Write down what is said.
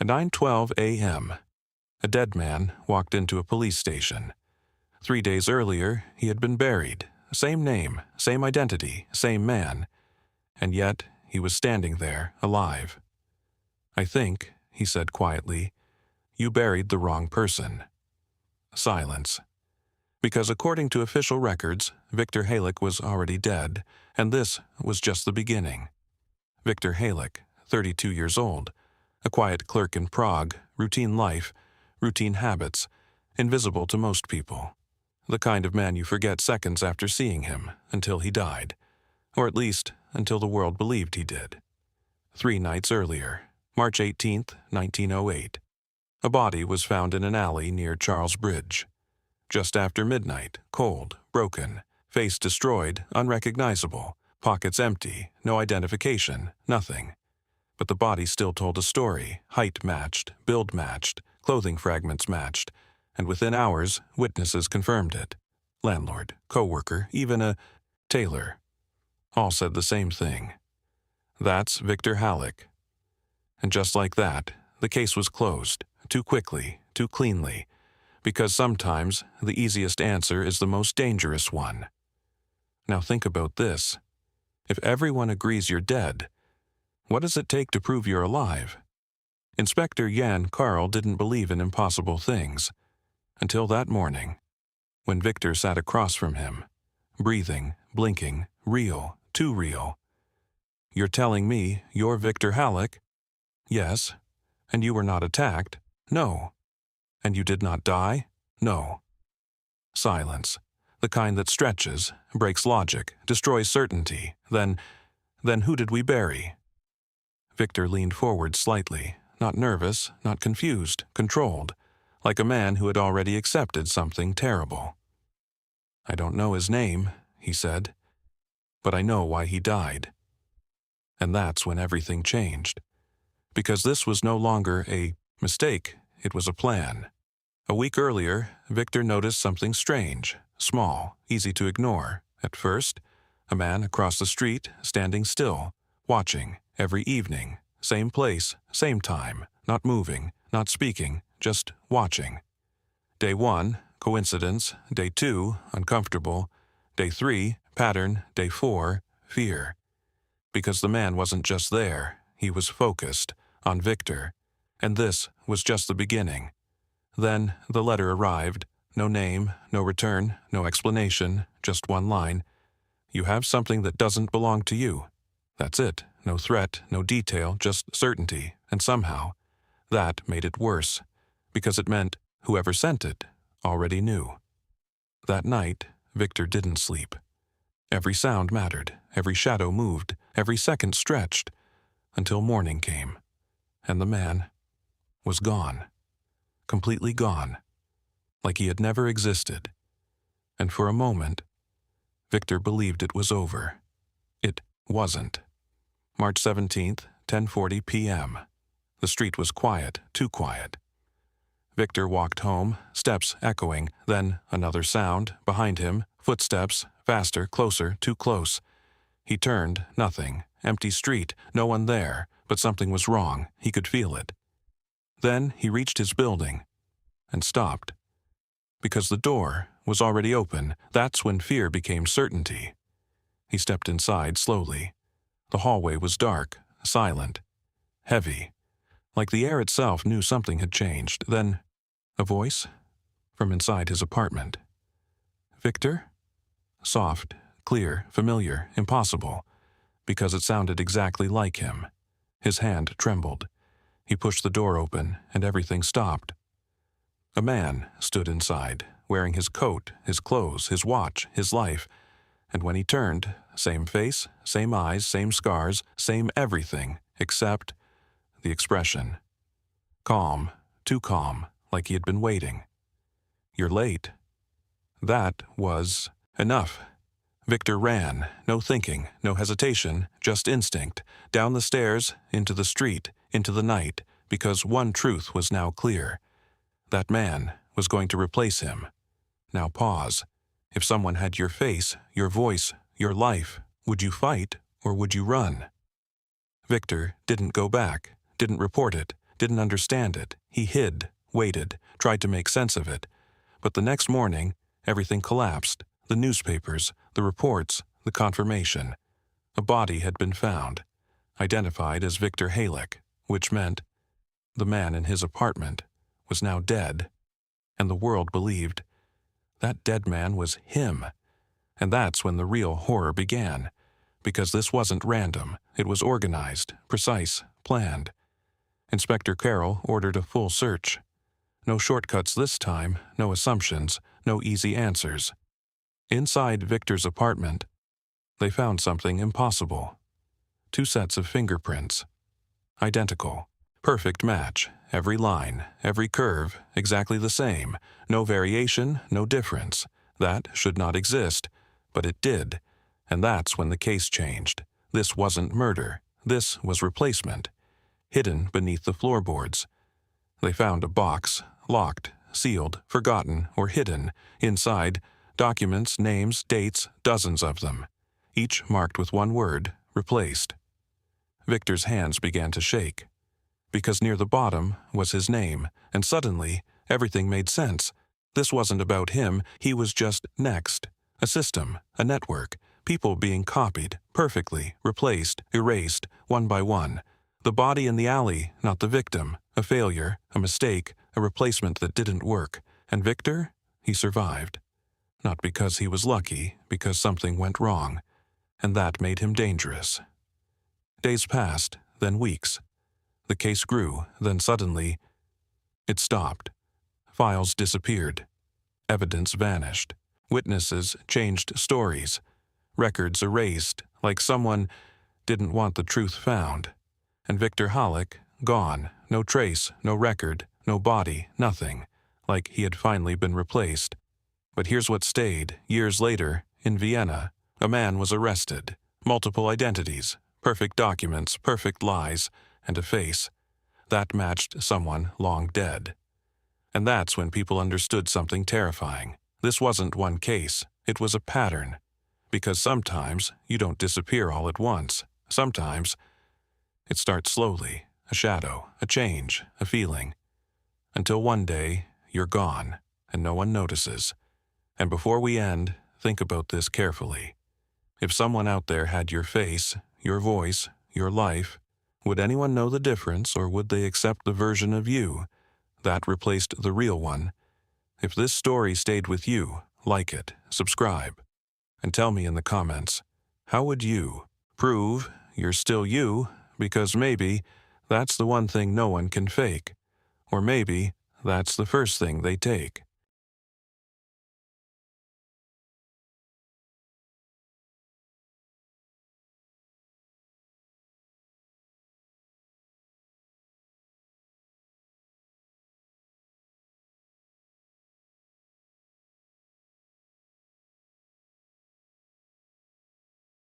9:12 a.m. A dead man walked into a police station. 3 days earlier, he had been buried. Same name, same identity, same man. And yet, he was standing there, alive. "I think," he said quietly, "you buried the wrong person." Silence. Because according to official records, Viktor Halek was already dead, and this was just the beginning. Viktor Halek, 32 years old, a quiet clerk in Prague, routine life, routine habits, invisible to most people. The kind of man you forget seconds after seeing him, until he died. Or at least, until the world believed he did. 3 nights earlier, March 18th, 1908. A body was found in an alley near Charles Bridge. Just after midnight, cold, broken, face destroyed, unrecognizable, pockets empty, no identification, nothing. But the body still told a story, height matched, build matched, clothing fragments matched, and within hours, witnesses confirmed it. Landlord, co-worker, even a tailor. All said the same thing. That's Viktor Halek. And just like that, the case was closed, too quickly, too cleanly, because sometimes the easiest answer is the most dangerous one. Now think about this. If everyone agrees you're dead, what does it take to prove you're alive? Inspector Jan Karl didn't believe in impossible things, until that morning, when Viktor sat across from him, breathing, blinking, real, too real. "You're telling me you're Viktor Halek?" "Yes." "And you were not attacked?" "No." "And you did not die?" "No." Silence, the kind that stretches, breaks logic, destroys certainty. Then who did we bury? Viktor leaned forward slightly, not nervous, not confused, controlled, like a man who had already accepted something terrible. "I don't know his name," he said, "but I know why he died." And that's when everything changed. Because this was no longer a mistake, it was a plan. A week earlier, Viktor noticed something strange, small, easy to ignore. At first, a man across the street, standing still, watching, every evening, same place, same time, not moving, not speaking, just watching. Day 1, coincidence. Day 2, uncomfortable. Day 3, pattern. Day 4, fear. Because the man wasn't just there, he was focused, on Viktor. And this was just the beginning. Then the letter arrived. No name, no return, no explanation, just one line. "You have something that doesn't belong to you." That's it. No threat, no detail, just certainty. And somehow, that made it worse, because it meant whoever sent it already knew. That night, Viktor didn't sleep. Every sound mattered, every shadow moved, every second stretched, until morning came, and the man was gone. Completely gone, like he had never existed. And for a moment, Viktor believed it was over. It wasn't. March 17th, 10:40 p.m. The street was quiet, too quiet. Viktor walked home, steps echoing, then another sound, behind him, footsteps, faster, closer, too close. He turned, nothing, empty street, no one there, but something was wrong, he could feel it. Then he reached his building, and stopped. Because the door was already open, that's when fear became certainty. He stepped inside slowly. The hallway was dark, silent, heavy, like the air itself knew something had changed. Then, a voice from inside his apartment. "Viktor?" Soft, clear, familiar, impossible, because it sounded exactly like him. His hand trembled. He pushed the door open, and everything stopped. A man stood inside, wearing his coat, his clothes, his watch, his life, and when he turned, same face, same eyes, same scars, same everything, except the expression. Calm, too calm, like he had been waiting. "You're late." That was enough. Viktor ran, no thinking, no hesitation, just instinct, down the stairs, into the street, into the night, because one truth was now clear. That man was going to replace him. Now pause. If someone had your face, your voice, your life, would you fight or would you run? Viktor didn't go back, didn't report it, didn't understand it. He hid, waited, tried to make sense of it. But the next morning, everything collapsed. The newspapers, the reports, the confirmation. A body had been found, identified as Viktor Halek, which meant the man in his apartment was now dead. And the world believed that dead man was him. And that's when the real horror began. Because this wasn't random. It was organized, precise, planned. Inspector Carroll ordered a full search. No shortcuts this time, no assumptions, no easy answers. Inside Victor's apartment, they found something impossible. 2 sets of fingerprints. Identical. Perfect match. Every line, every curve, exactly the same. No variation, no difference. That should not exist, but it did. And that's when the case changed. This wasn't murder. This was replacement. Hidden beneath the floorboards. They found a box, locked, sealed, forgotten, or hidden. Inside, documents, names, dates, dozens of them. Each marked with one word, replaced. Victor's hands began to shake. Because near the bottom was his name, and suddenly everything made sense. This wasn't about him, he was just next. A system, a network, people being copied, perfectly, replaced, erased, one by one. The body in the alley, not the victim. A failure, a mistake, a replacement that didn't work. And Viktor? He survived. Not because he was lucky, because something went wrong. And that made him dangerous. Days passed, then weeks. The case grew, then suddenly, it stopped. Files disappeared. Evidence vanished. Witnesses changed stories. Records erased, like someone didn't want the truth found. And Viktor Halek, gone. No trace, no record, no body, nothing. Like he had finally been replaced. But here's what stayed. Years later, in Vienna, a man was arrested. Multiple identities, perfect documents, perfect lies, and a face that matched someone long dead. And that's when people understood something terrifying. This wasn't one case, it was a pattern. Because sometimes you don't disappear all at once. Sometimes it starts slowly, a shadow, a change, a feeling. Until one day, you're gone, and no one notices. And before we end, think about this carefully. If someone out there had your face, your voice, your life, would anyone know the difference, or would they accept the version of you that replaced the real one? If this story stayed with you, like it, subscribe, and tell me in the comments, how would you prove you're still you? Because maybe that's the one thing no one can fake. Or maybe that's the first thing they take.